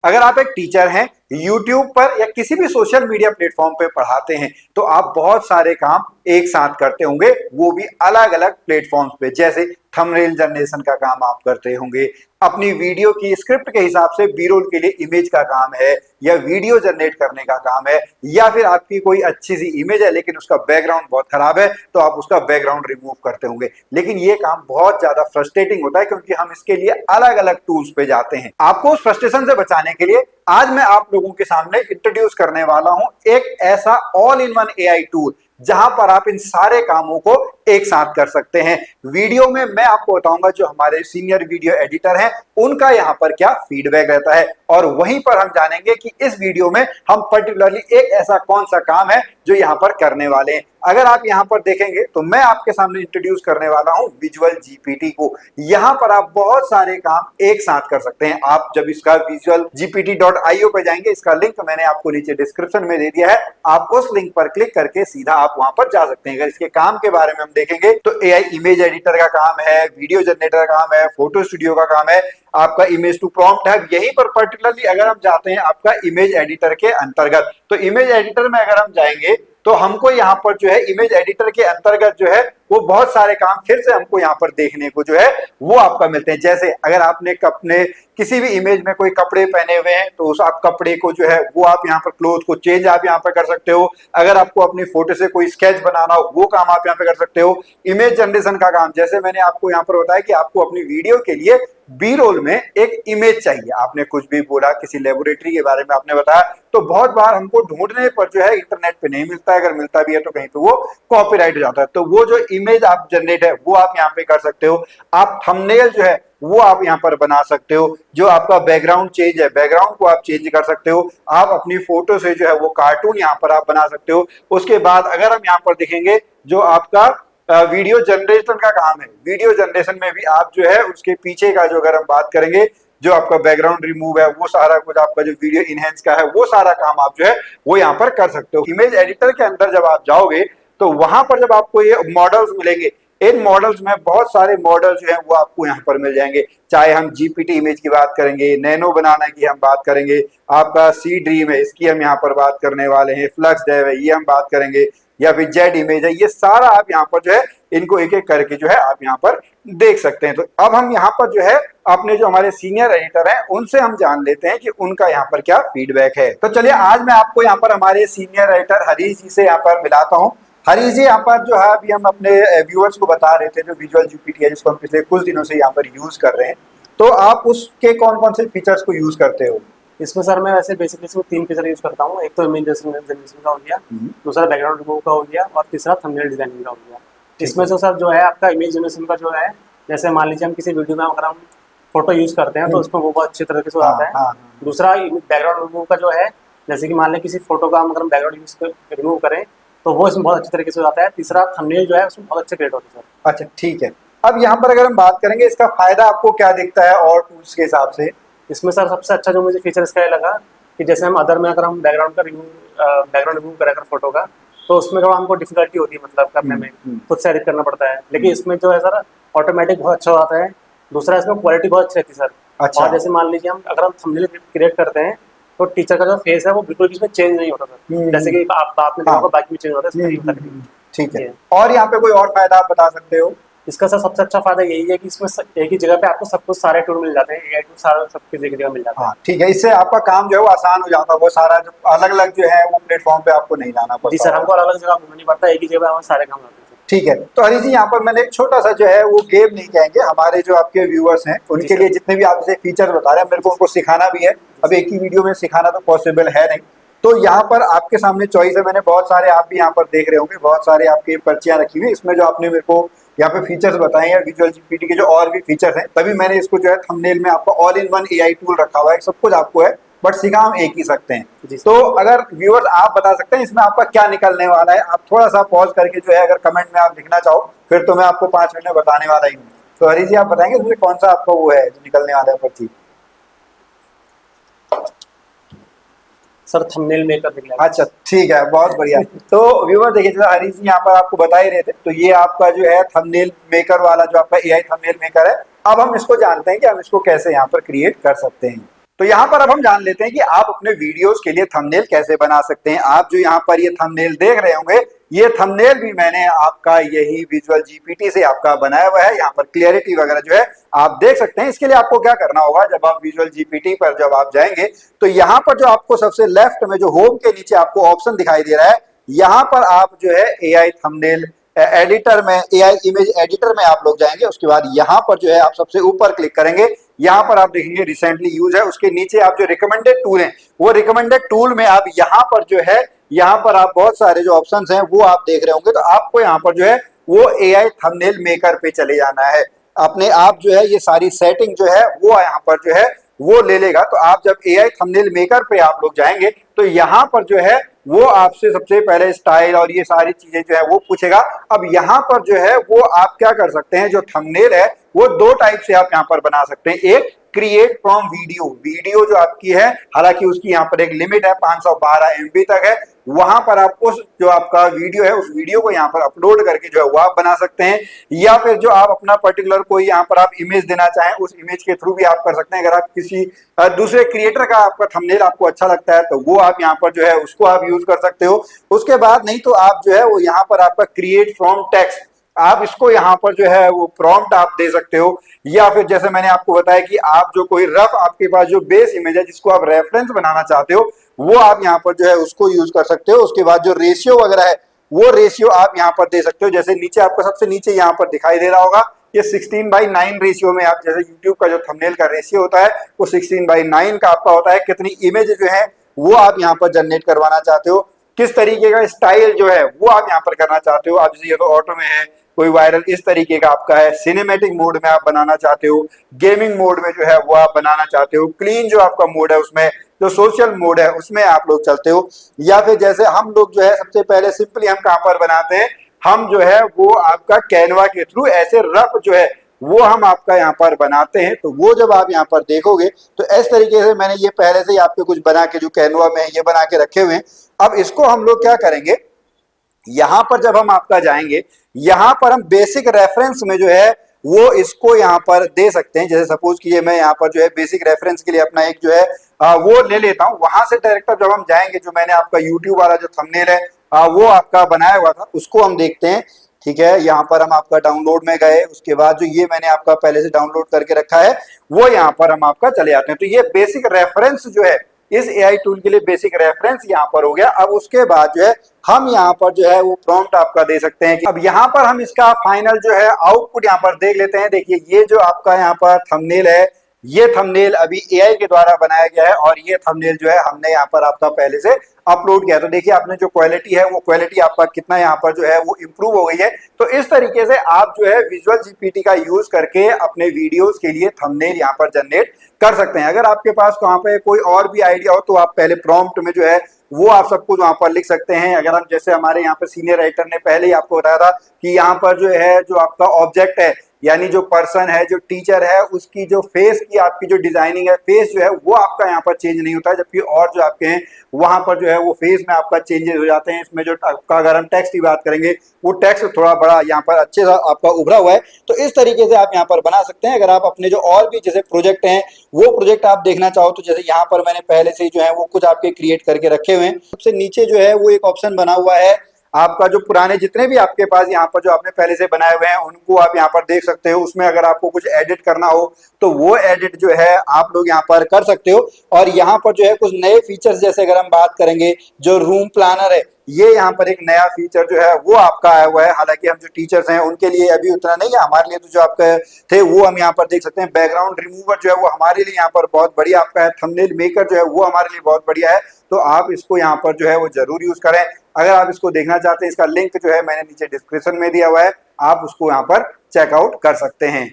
अगर आप एक टीचर हैं, यूट्यूब पर या किसी भी सोशल मीडिया प्लेटफॉर्म पे पढ़ाते हैं, तो आप बहुत सारे काम एक साथ करते होंगे, वो भी अलग अलग प्लेटफॉर्म्स पे। जैसे थंबनेल जनरेशन का काम आप करते होंगे, अपनी वीडियो की स्क्रिप्ट के हिसाब से बी रोल के लिए इमेज का काम है, या वीडियो जनरेट करने का काम है, या फिर आपकी कोई अच्छी सी इमेज है लेकिन उसका बैकग्राउंड बहुत खराब है, तो आप उसका बैकग्राउंड रिमूव करते होंगे। लेकिन ये काम बहुत ज्यादा फ्रस्ट्रेटिंग होता है, क्योंकि हम इसके लिए अलग अलग टूल्स पे जाते हैं। आपको उस फ्रस्ट्रेशन से बचाने के लिए आज मैं आप लोगों के सामने इंट्रोड्यूस करने वाला हूं एक ऐसा all in one AI tool, जहां पर आप इन सारे कामों को एक साथ कर सकते हैं। वीडियो में मैं आपको बताऊंगा जो हमारे सीनियर वीडियो एडिटर हैं उनका यहां पर क्या फीडबैक रहता है, और वहीं पर हम जानेंगे कि इस वीडियो में हम पर्टिकुलरली एक ऐसा कौन सा काम है जो यहां पर करने वाले हैं। अगर आप यहां पर देखेंगे तो मैं आपके सामने इंट्रोड्यूस करने वाला हूं विजुअल जीपीटी को। यहां पर आप बहुत सारे काम एक साथ कर सकते हैं। आप जब इसका visualgpt.io पे जाएंगे, इसका लिंक मैंने आपको नीचे डिस्क्रिप्शन में दे दिया है, आप उस लिंक पर क्लिक करके सीधा आप वहां पर जा सकते हैं। अगर इसके काम के बारे में हम देखेंगे तो एआई इमेज एडिटर का काम है, वीडियो जनरेटर का काम है, फोटो स्टूडियो का काम है, आपका इमेज टू प्रॉम्प्ट है। यहीं पर पर्टिकुलरली अगर हम जाते हैं आपका इमेज एडिटर के अंतर्गत, तो इमेज एडिटर में अगर हम जाएंगे तो हमको यहाँ पर जो है इमेज एडिटर के अंतर्गत जो है वो बहुत सारे काम फिर से हमको यहाँ पर देखने को जो है वो आपका मिलते हैं। जैसे अगर आपने अपने किसी भी इमेज में कोई कपड़े पहने हुए हैं तो उस आप कपड़े को जो है वो आप यहाँ पर क्लोथ को चेंज आप यहाँ पर कर सकते हो। अगर आपको अपनी फोटो से कोई स्केच बनाना हो वो काम आप यहाँ पे कर सकते हो। इमेज जनरेशन का काम, जैसे मैंने आपको यहाँ पर बताया कि आपको अपनी वीडियो के लिए बी रोल में एक इमेज चाहिए, आपने कुछ भी बोला, किसी लेबोरेटरी के बारे में आपने बताया, तो बहुत बार हमको ढूंढने पर जो है इंटरनेट पे नहीं मिलता है, अगर मिलता भी है तो कहीं पे वो कॉपीराइट हो जाता है। तो वो जो इमेज आप जनरेट है वो आप यहाँ पे कर सकते हो। आप थंबनेल जो है वो आप यहाँ पर बना सकते हो। जो आपका बैकग्राउंड चेंज है, बैकग्राउंड को आप चेंज कर सकते हो। आप अपनी फोटो से जो है वो कार्टून यहाँ पर आप बना सकते हो। उसके बाद अगर हम यहाँ पर देखेंगे जो आपका वीडियो जनरेशन का काम है, वीडियो जनरेशन में भी आप जो है उसके पीछे का जो अगर हम बात करेंगे, जो आपका बैकग्राउंड रिमूव है, वो सारा कुछ आपका जो वीडियो इनहेंस का है वो सारा काम आप जो है वो यहाँ पर कर सकते हो। इमेज एडिटर के अंदर जब आप जाओगे तो वहां पर जब आपको ये मॉडल्स मिलेंगे, इन मॉडल्स में बहुत सारे मॉडल जो है वो आपको यहाँ पर मिल जाएंगे। चाहे हम जीपीटी इमेज की बात करेंगे, नैनो बनाना की हम बात करेंगे, आपका सी ड्रीम है इसकी हम यहाँ पर बात करने वाले हैं, फ्लक्स डेव है ये हम बात करेंगे, या फिर जेड इमेज है, ये सारा आप यहाँ पर जो है इनको एक एक करके जो है आप यहाँ पर देख सकते हैं। तो अब हम यहाँ पर जो है अपने जो हमारे सीनियर एडिटर हैं उनसे हम जान लेते हैं कि उनका यहाँ पर क्या फीडबैक है। तो चलिए आज मैं आपको यहाँ पर हमारे सीनियर एडिटर हरीश जी से यहाँ पर मिलाता हूँ। हरीश जी यहाँ पर जो है अभी हम अपने व्यूअर्स को बता रहे थे जो विजुअल जीपीटी है जिसको हम पिछले कुछ दिनों से यहाँ पर यूज कर रहे हैं, तो आप उसके कौन कौन से फीचर्स को यूज करते हो? इसमें सर मैं वैसे बेसिकली इसमें 3 फीचर यूज करता हूँ। एक तो इमेज जनरेशन का हो गया, दूसरा बैकग्राउंड रिमूव का हो गया, और तीसरा थंबनेल डिजाइनिंग का हो गया। इसमें से सर जो है आपका इमेज जनरेशन का जो है, जैसे मान लीजिए हम किसी वीडियो में अगर हम फोटो यूज करते हैं तो उसमें वो बहुत अच्छे तरीके से हो जाता है। दूसरा बैकग्राउंड रिमूव का जो है, जैसे कि मान लें किसी फोटो का अगर हम बैकग्राउंड यूज रिमूव करें तो वो इसमें बहुत अच्छे तरीके से हो जाता है। तीसरा थंबनेल जो है उसमें बहुत अच्छे क्रिएट होते हैं सर। अच्छा ठीक है। अब यहाँ पर अगर हम बात करेंगे इसका फायदा आपको क्या दिखता है और टूल्स के हिसाब से? इसमें सर सबसे अच्छा जो मुझे फीचर इसका ये लगा कि जैसे हम अदर में अगर हम बैकग्राउंड रिमूव करें अगर फोटो का, तो उसमें जो हमको डिफिकल्टी होती है मतलब करने में, खुद से एडिट करना पड़ता है। लेकिन इसमें जो है सर ऑटोमेटिक बहुत अच्छा होता है। दूसरा इसमें क्वालिटी बहुत अच्छी रहती है सर। अच्छा। और जैसे मान लीजिए हम अगर हम थंबनेल क्रिएट करते हैं तो टीचर का जो फेस है वो बिल्कुल भी इसमें चेंज नहीं होता सर, जैसे कि आपने देखा बाकी में चेंज होता है, इसमें नहीं होता कभी। ठीक है। और यहाँ पे कोई और फायदा आप बता सकते हो? इसका सर सबसे अच्छा फायदा यही है कि इसमें एक ही जगह पे आपको सब कुछ सारे टूल मिल जाते हैं, एआई टूल सारा सब कुछ एक जगह मिल जाता है। हाँ ठीक है, इससे आपका काम जो है वो आसान हो जाता है, वो सारा जो अलग अलग जो है वो प्लेटफॉर्म पे आपको नहीं जाना पड़ता। जी सर, हमको अलग अलग जगह घूमना नहीं पड़ता, एक ही जगह हमारे सारे काम होते हैं। ठीक है। तो हरीश जी यहाँ पर मैंने एक छोटा सा जो है वो गेम नहीं कहेंगे, हमारे जो आपके व्यूअर्स हैं उनके लिए जितने भी आप इसे फीचर बता रहे हैं मेरे को उनको सिखाना भी है। अब एक ही वीडियो में सिखाना तो पॉसिबल है नहीं, तो यहाँ पर आपके सामने चॉइस है। मैंने बहुत सारे, आप भी यहाँ पर देख रहे होंगे, बहुत सारे आपकी पर्चियां रखी हुई, इसमें जो आपने मेरे को यहाँ पे फीचर्स बताए हैं विजुअल जीपीटी के जो और भी फीचर्स हैं, तभी मैंने इसको जो है थंबनेल में आपका all in one AI tool रखा हुआ है। सब कुछ आपको है बट सिखा हम एक ही सकते हैं। तो अगर व्यूअर्स आप बता सकते हैं इसमें आपका क्या निकलने वाला है, आप थोड़ा सा पॉज करके जो है अगर कमेंट में आप लिखना चाहो फिर तो मैं आपको 5 मिनट में बताने वाला ही हूँ। तो हरीश जी आप बताएंगे इसमें कौन सा आपका वो है जो निकलने वाला है पर्ची? सर थंबनेल मेकर निकला। अच्छा ठीक है, बहुत बढ़िया। तो व्यूअर देखिए जैसे हरीश जी यहाँ पर आपको बता ही रहे थे, तो ये आपका जो है थंबनेल मेकर वाला जो आपका एआई थंबनेल मेकर है। अब हम इसको जानते हैं कि हम इसको कैसे यहाँ पर क्रिएट कर सकते हैं। तो यहाँ पर अब हम जान लेते हैं कि आप अपने वीडियोस के लिए थंबनेल कैसे बना सकते हैं। आप जो यहाँ पर ये थंबनेल देख रहे होंगे, ये थंबनेल भी मैंने आपका यही विजुअल जीपीटी से आपका बनाया हुआ है। यहाँ पर क्लियरिटी वगैरह जो है आप देख सकते हैं। इसके लिए आपको क्या करना होगा, जब आप विजुअल जीपीटी पर जब आप जाएंगे तो यहाँ पर जो आपको सबसे लेफ्ट में जो होम के नीचे आपको ऑप्शन दिखाई दे रहा है, यहाँ पर आप जो है एआई थंबनेल एडिटर में, एआई इमेज एडिटर में आप लोग जाएंगे। उसके बाद यहाँ पर जो है आप सबसे ऊपर क्लिक करेंगे, यहाँ पर आप देखेंगे रिसेंटली यूज है, उसके नीचे आप जो रिकमेंडेड टूल है वो रिकमेंडेड टूल में आप यहाँ पर जो है, यहाँ पर आप बहुत सारे जो ऑप्शंस हैं वो आप देख रहे होंगे। तो आपको यहाँ पर जो है वो एआई थंबनेल मेकर पे चले जाना है। अपने आप जो है ये सारी सेटिंग जो है वो यहाँ पर जो है वो ले लेगा। तो आप जब एआई थंबनेल मेकर पे आप लोग जाएंगे तो यहाँ पर जो है वो आपसे सबसे पहले स्टाइल और ये सारी चीजें जो है वो पूछेगा। अब यहाँ पर जो है वो आप क्या कर सकते हैं, जो थंबनेल है वो दो टाइप से आप यहाँ पर बना सकते हैं। एक क्रिएट फ्रॉम वीडियो, वीडियो जो आपकी है, हालांकि उसकी यहाँ पर एक लिमिट है 512 MB तक है, वहां पर आप उस जो आपका वीडियो है उस वीडियो को यहाँ पर अपलोड करके जो है वो आप बना सकते हैं। या फिर जो आप अपना पर्टिकुलर कोई यहाँ पर आप इमेज देना चाहें उस इमेज के थ्रू भी आप कर सकते हैं। अगर आप किसी दूसरे क्रिएटर का आपका थंबनेल आपको अच्छा लगता है तो वो आप यहाँ पर जो है उसको आप यूज कर सकते हो। उसके बाद नहीं तो आप जो है वो यहाँ पर आपका क्रिएट फ्रॉम टेक्स्ट, आप इसको यहाँ पर जो है वो प्रॉम्प्ट आप दे सकते हो। या फिर जैसे मैंने आपको बताया कि आप जो कोई रफ आपके पास जो बेस इमेज है जिसको आप रेफरेंस बनाना चाहते हो वो आप यहाँ पर जो है उसको यूज कर सकते हो। उसके बाद जो रेशियो वगैरह है वो रेशियो आप यहाँ पर दे सकते हो। जैसे नीचे आपको सबसे नीचे यहाँ पर दिखाई दे रहा होगा, ये 16:9 रेशियो में आप, जैसे यूट्यूब का जो थंबनेल का रेशियो होता है वो 16:9 का आपका होता है। कितनी इमेज जो है वो आप यहाँ पर जनरेट करवाना चाहते हो, किस तरीके का स्टाइल जो है वो आप यहाँ पर करना चाहते हो। आप जैसे ये तो ऑटो में है, कोई वायरल इस तरीके का आपका है, सिनेमैटिक मोड में आप बनाना चाहते हो, गेमिंग मोड में जो है वो आप बनाना चाहते हो, क्लीन जो आपका मोड है उसमें, जो सोशल मोड है उसमें आप लोग चलते हो। या फिर जैसे हम लोग जो है सबसे पहले सिंपली हम कहाँ पर बनाते हैं, हम जो है वो आपका कैनवा के थ्रू ऐसे रफ जो है वो हम आपका यहाँ पर बनाते हैं। तो वो जब आप यहाँ पर देखोगे तो इस तरीके से मैंने ये पहले से ही आपके कुछ बना के जो कैनवा में ये बना के रखे हुए हैं। अब इसको हम लोग क्या करेंगे, यहां पर जब हम आपका जाएंगे यहां पर हम बेसिक रेफरेंस में जो है वो इसको यहां पर दे सकते हैं। जैसे सपोज कीजिए मैं यहां पर जो है बेसिक रेफरेंस के लिए अपना एक जो है वो ले लेता हूं। वहां से डायरेक्ट जब हम जाएंगे, जो मैंने आपका यूट्यूब वाला जो थंबनेल है वो आपका बनाया हुआ था उसको हम देखते हैं। ठीक है, यहाँ पर हम आपका डाउनलोड में गए, उसके बाद जो ये मैंने आपका पहले से डाउनलोड करके रखा है वो यहाँ पर हम आपका चले आते हैं। तो ये बेसिक रेफरेंस जो है इस एआई टूल के लिए बेसिक रेफरेंस यहाँ पर हो गया। अब उसके बाद जो है हम यहाँ पर जो है वो प्रॉम्प्ट आपका दे सकते हैं कि अब यहाँ पर हम इसका फाइनल जो है आउटपुट यहाँ पर देख लेते हैं। देखिए ये जो आपका यहाँ पर थंबनेल है, ये थंबनेल अभी एआई के द्वारा बनाया गया है और ये थंबनेल जो है हमने यहाँ पर आपका पहले से अपलोड किया। तो देखिए आपने जो क्वालिटी है वो क्वालिटी आपका कितना यहाँ पर जो है वो इम्प्रूव हो गई है। तो इस तरीके से आप जो है विजुअल जीपीटी का यूज करके अपने वीडियोस के लिए थंबनेल यहाँ पर जनरेट कर सकते हैं। अगर आपके पास वहाँ पे कोई और भी आइडिया हो तो आप पहले प्रॉम्प्ट में जो है वो आप सब कुछ वहां पर लिख सकते हैं। अगर हम जैसे हमारे यहाँ पर सीनियर राइटर ने पहले ही आपको बताया था कि यहाँ पर जो है जो आपका ऑब्जेक्ट है, यानी जो पर्सन है, जो टीचर है, उसकी जो फेस की आपकी जो डिजाइनिंग है, फेस जो है वो आपका यहाँ पर चेंज नहीं होता है, जबकि और जो आपके हैं वहां पर जो है वो फेस में आपका चेंजेस हो जाते हैं। इसमें जो आपका अगर हम टेक्स्ट की बात करेंगे वो टेक्स्ट थोड़ा बड़ा यहाँ पर अच्छे से आपका उभरा हुआ है। तो इस तरीके से आप यहाँ पर बना सकते हैं। अगर आप अपने जो और भी जैसे प्रोजेक्ट हैं वो प्रोजेक्ट आप देखना चाहो तो जैसे यहाँ पर मैंने पहले से ही जो है वो कुछ आपके क्रिएट करके रखे हुए हैं। सबसे नीचे जो है वो एक ऑप्शन बना हुआ है आपका, जो पुराने जितने भी आपके पास यहाँ पर जो आपने पहले से बनाए हुए हैं उनको आप यहाँ पर देख सकते हो। उसमें अगर आपको कुछ एडिट करना हो तो वो एडिट जो है आप लोग यहाँ पर कर सकते हो। और यहाँ पर जो है कुछ नए फीचर्स, जैसे अगर हम बात करेंगे जो रूम प्लानर है, ये यहाँ पर एक नया फीचर जो है वो आपका आया हुआ है। हालांकि हम जो टीचर्स हैं उनके लिए अभी उतना नहीं है, हमारे लिए तो जो आपके थे वो हम यहाँ पर देख सकते हैं। बैकग्राउंड रिमूवर जो है वो हमारे लिए यहाँ पर बहुत बढ़िया आपका है। थंबनेल मेकर जो है वो हमारे लिए बहुत बढ़िया है। तो आप इसको यहाँ पर जो है वो जरूर यूज करें। अगर आप इसको देखना चाहते हैं, इसका लिंक जो है मैंने नीचे डिस्क्रिप्शन में दिया हुआ है, आप उसको यहाँ पर चेकआउट कर सकते हैं।